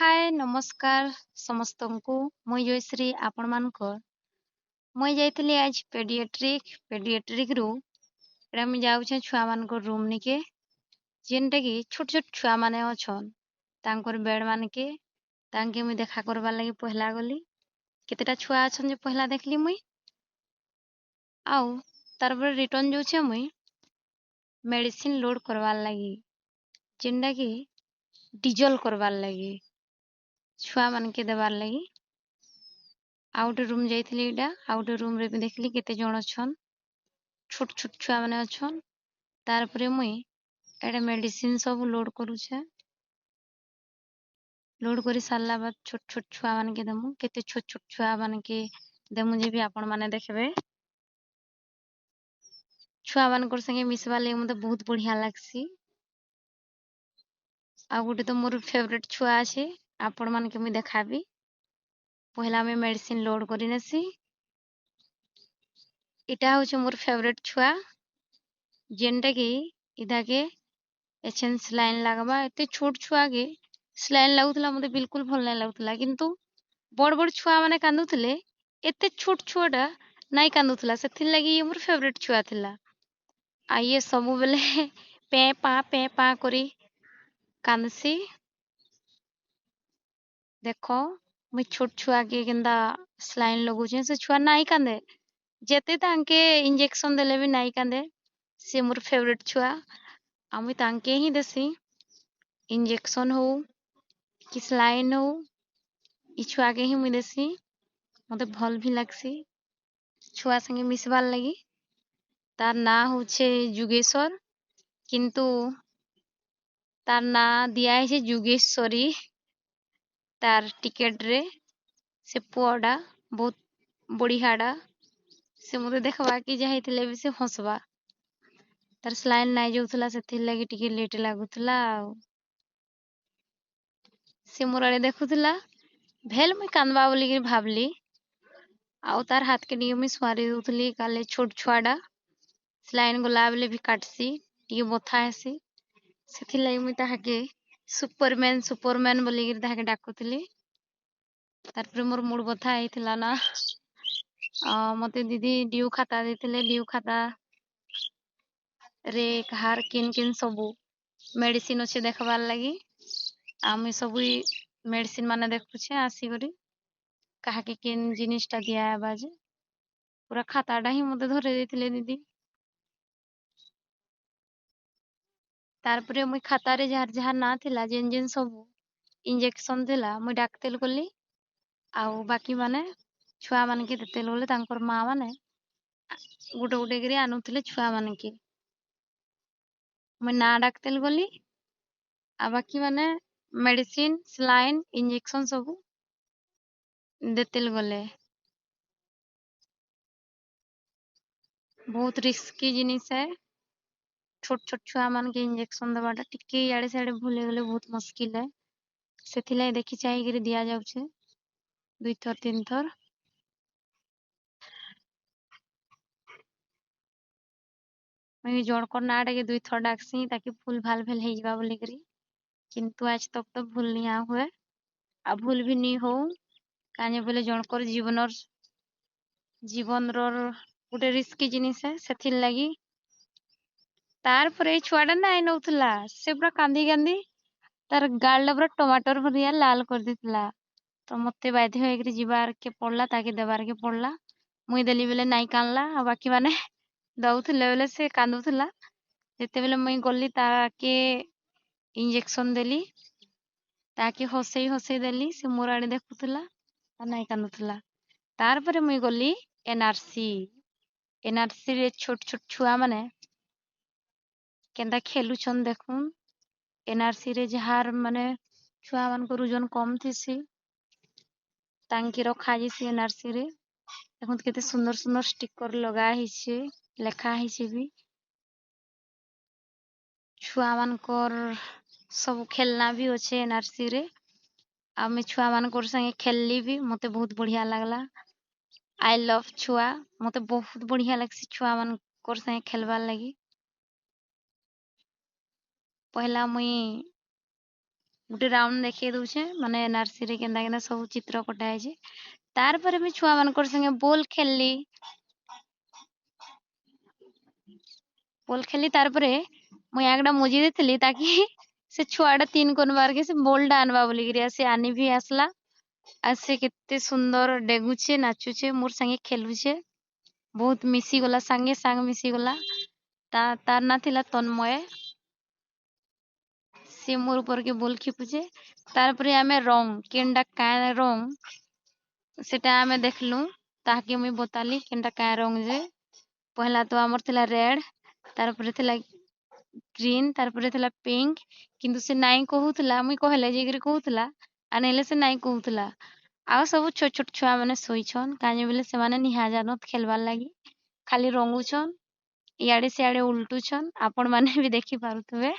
हाय नमस्कार समस्तंकु मुई जयश्री आपण मानकर मुई जाइथिली आज पेडियाट्रिक रु एटा मुई जाउछे छुआ मानकर रूम निके जेनटा की छोट छोट छुआ माने अछन तांकर बेड मानके तांके मुई देखा करबार लागि पहला गली केतेटा छुआ अछन जे पहला देखली मुई आउ तार पर रिटर्न जोछे मुई मेडिसिन लोड करबार लागि जेनटा की डीजल करबार लागि छुआ मानके देबार लागि आउटे रूम जाइथिली एटा आउटे रूम रे भी देखली केते जण अछन छोट छोट छुआ माने अछन तार परे मुई एटा मेडिसिन सब लोड करूछे लोड करी सारला बाद छोट छोट छुआ मानके देमु केते छोट छोट छुआ मानके देमु जे भी आपण माने देखबे छुआ मानकर संगे मिसवा लागि मते बहुत बढ़िया लागसी आ गुटे तो मोर फेवरेट छुआ আছে आपण मानके मुई देखाबी पहला में मेडिसिन लोड करी नेसी इटा होचे मोर फेवरेट छुआ जेनटा की इदा के एचएन स्लाइन लागबा एते छोट छुआ के स्लाइन लागुतला मते बिल्कुल भल नै लागुतला किंतु बड़ बड़ छुआ माने कांदुतले एते छोट छुआटा नाइ कांदुतला सेथिर लागि ये मोर फेवरेट छुआ थिला आ ये सबु बेले पे पा करी कांदसी देखो मुई छोट छुआ के केंदा स्लाइन लगुचे से छुआ नाइ कांदे जेते तांके इंजेक्शन देले भी नाइ कांदे से मोर फेवरेट छुआ आ मुई तांके ही देसी इंजेक्शन हो कि स्लाइन हो इ छुआ के ही मुई देसी मते भल भी लागसी छुआ संगे मिसबार लागि तार ना होचे जुगेश्वर किंतु तार ना दिया है जुगेश्वरी तार टिकेट रे से पुआडा बहुत बढ़ियाडा से मते देखबा कि जाहिथिले भी से हंसबा तार स्लाइन नाइ जोथला सेथिर लागि टिके लेट लागुतला से मोर आड़े देखुतला भेल मुई कांदबा बोली कि भाबली आउ तार हाथ के निगे मुई स्वारी दउतली काले छोट छुआडा स्लाइन गला बेले भी काटसी टिके बथा हेसी सेथिर लागि मुई ताहाके सुपरमैन बोली कि ताहाके डाकुतली तार पर मोर मूड बथा आइथिला ना मते दीदी ड्यू खाता देथिले ड्यू खाता रे कहार किन सबु मेडिसिन अछि देखबार लागि आमी सबु मेडिसिन माने देखुछे आसी करी कहा के किन जिनिसटा दिया बाजे पूरा खाताडा ही मते धरे देथिले दीदी तार परे मुई खाता रे जार जार ना थिला जेन जेन सबु इंजेक्शन थिला मुई डाकतेल कोली आउ बाकी माने छुआ माने के देतेल बोले तांकर मां माने गुटे गुटे करी आनुथिले छुआ माने के मुई ना डाकतेल गली आ बाकी माने मेडिसिन स्लाइन इंजेक्शन सबु देतेल गले बहुत रिस्की जिनिस है छोट छोट छुआ मान के इंजेक्शन दबाटा टिके याडे साडे भूले गले बहुत मुश्किल है सेथिलाई देखि चाहि करी दिया जाउछे 2 थर 3 थर मैं जणकर नाडे के 2 थर डाकसी ताकि भूल भाल भेल हे जिबा बोली करी किंतु आज तक तो भूल नहीं हुए आ भूल भी नहीं हो काने बोले जणकर जीवन गोटे रिस्की जिनिस है सेथिर लागि तार परे छुआडा नाइ नउथला से पूरा कांदी कांदी तार गाल पूरा टमाटर भरिया लाल कर देथिला तो मते बाध्य होय करी जिबार के पड़ला ताकि देबार के पड़ला मुई देली बेले नाइ कानला आ बाकी माने दउथले बेले से कांदुथला जेते बेले मुई गल्ली ताके इंजेक्शन देली ताकि हसई देली से मोर आड़े देखुथला आ नाइ कांदुथला तार परे मुई गल्ली एनआरसी रे छोट छोट छुआ माने केंदा खेलुछन देखुन एनआरसी रे जहार माने छुआ मान को ओजन कम थिसी तांकी रखा जिसी एनआरसी रे देखुन केते सुंदर सुंदर स्टिकर लगा हिचे लेखा हिचे भी छुआ मान कर सब खेलना भी अच्छे एनआरसी रे आमे छुआ मान कर संगे खेलली भी मते बहुत बढ़िया लागला आई लव छुआ मते बहुत बढ़िया लागसी छुआ मान कर संगे खेलबार लागि पहला मुई गोटे राउंड देखिए दूचे माने नर्सरी केंदा केंदा सब चित्र कटा है तार पर भी छुआ मानकर संगे बॉल खेलली तार परे मुई आगडा मुजी देथली ताकि से छुआडा 3 कोन मार के से बॉल डा आनबा बोली गिरी से आनी भी आसला आ से केते सुंदर डेगुचे नाचुचे मोर संगे खेलुचे बहुत मिसी गला संगे संग मिसी गला तार ना थिला तन्मय से मोर ऊपर के बॉल खिपुचे तार परे आमे रंग केंडा का रंग सेटा आमे देखलु ताकि मुई बताली केंडा का रंग जे पहला तो हमर थिला रेड तार परे थिला ग्रीन तार परे थिला पिंक किंतु से नाई कहूथला मुई कहले जे गिरी कहूथला आनेले से नाई कहूथला आ सब छोट छोट छुआ माने सोईछन काजे बेले से माने निहा जानत खेलबार लागी खाली रंगुछन इयाडे सियाडे उल्टुछन आपण माने भी देखि पारुथबे।